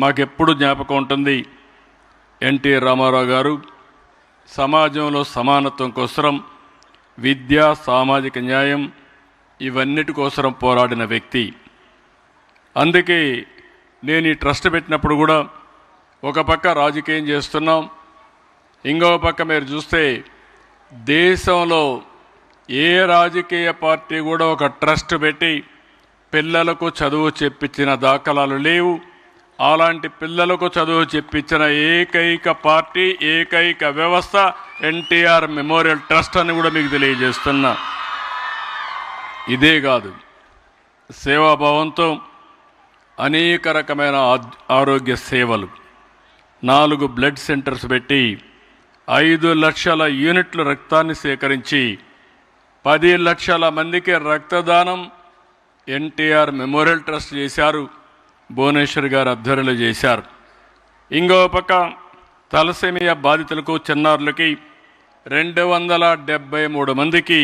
మాకెప్పుడు జ్ఞాపకం ఉంటుంది. ఎన్టీ రామారావు గారు సమాజంలో సమానత్వం కోసం, విద్య, సామాజిక న్యాయం ఇవన్నిటి కోసం పోరాడిన వ్యక్తి. అందుకే నేను ఈ ట్రస్ట్ పెట్టినప్పుడు కూడా ఒక పక్క రాజకీయం చేస్తున్నాం, ఇంకో పక్క మీరు చూస్తే దేశంలో ఏ రాజకీయ పార్టీ కూడా ఒక ట్రస్ట్ పెట్టి పిల్లలకు చదువు చెప్పించిన దాఖలాలు లేవు. అలాంటి పిల్లలకు చదువు చెప్పించిన ఏకైక పార్టీ, ఏకైక వ్యవస్థ ఎన్టీఆర్ మెమోరియల్ ట్రస్ట్ అని కూడా మీకు తెలియజేస్తున్నా. ఇదే కాదు, సేవాభావంతో అనేక రకమైన ఆరోగ్య సేవలు, 4 బ్లడ్ సెంటర్స్ పెట్టి 5 లక్షల యూనిట్ల రక్తాన్ని సేకరించి 10 లక్షల మందికి రక్తదానం ఎన్టీఆర్ మెమోరియల్ ట్రస్ట్ చేశారు. భువనేశ్వర్ గారు ఆధ్వర్యంలో చేశారు. ఇంకో పక్క తలసేమియా బాధితులకు, చిన్నారులకి 273 మందికి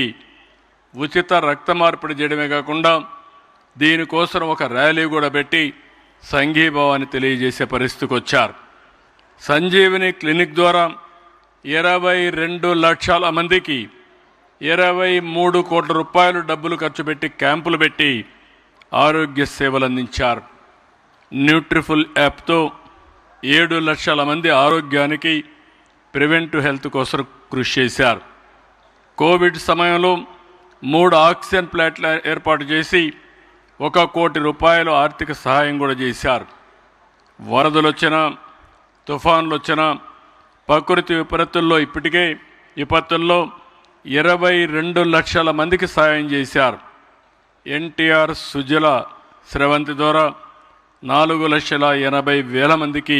ఉచిత రక్త మార్పిడి చేయడమే కాకుండా దీనికోసం ఒక ర్యాలీ కూడా పెట్టి సంఘీభావాన్ని తెలియజేసే పరిస్థితికి వచ్చారు. సంజీవిని క్లినిక్ ద్వారా 22 లక్షల మందికి 23 కోట్ల రూపాయలు డబ్బులు ఖర్చు పెట్టి క్యాంపులు పెట్టి ఆరోగ్య సేవలు అందించారు. న్యూట్రిఫుల్ యాప్తో 7 లక్షల మంది ఆరోగ్యానికి, ప్రివెంటివ్ హెల్త్ కోసం కృషి చేశారు. కోవిడ్ సమయంలో 3 ఆక్సిజన్ ప్లాంట్ల ఏర్పాటు చేసి 1 కోటి రూపాయలు ఆర్థిక సహాయం కూడా చేశారు. వరదలు వచ్చినా, తుఫాన్లు వచ్చినా, ప్రకృతి విపత్తుల్లో విపత్తుల్లో 22 లక్షల మందికి సాయం చేశారు. ఎన్టీఆర్ సుజల స్రవంతి ద్వారా 4,80,000 మందికి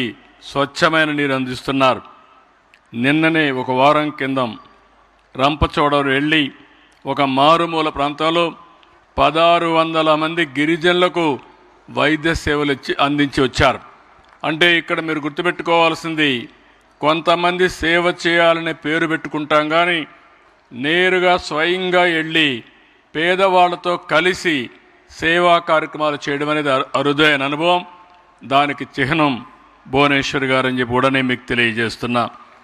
స్వచ్ఛమైన నీరు అందిస్తున్నారు. నిన్ననే ఒక వారం కిందం రంపచోడవరం వెళ్ళి ఒక మారుమూల ప్రాంతంలో 1,600 మంది గిరిజనులకు వైద్య సేవలు అందించి వచ్చారు. అంటే ఇక్కడ మీరు గుర్తుపెట్టుకోవాల్సింది, కొంతమంది సేవ చేయాలనే పేరు పెట్టుకుంటాం కానీ నేరుగా స్వయంగా వెళ్ళి పేదవాళ్లతో కలిసి సేవా కార్యక్రమాలు చేయడం అనేది అరుదైన అనుభవం. దానికి చిహ్నం భువనేశ్వర్ గారు అని చెప్పి కూడా నేను మీకు తెలియజేస్తున్నా.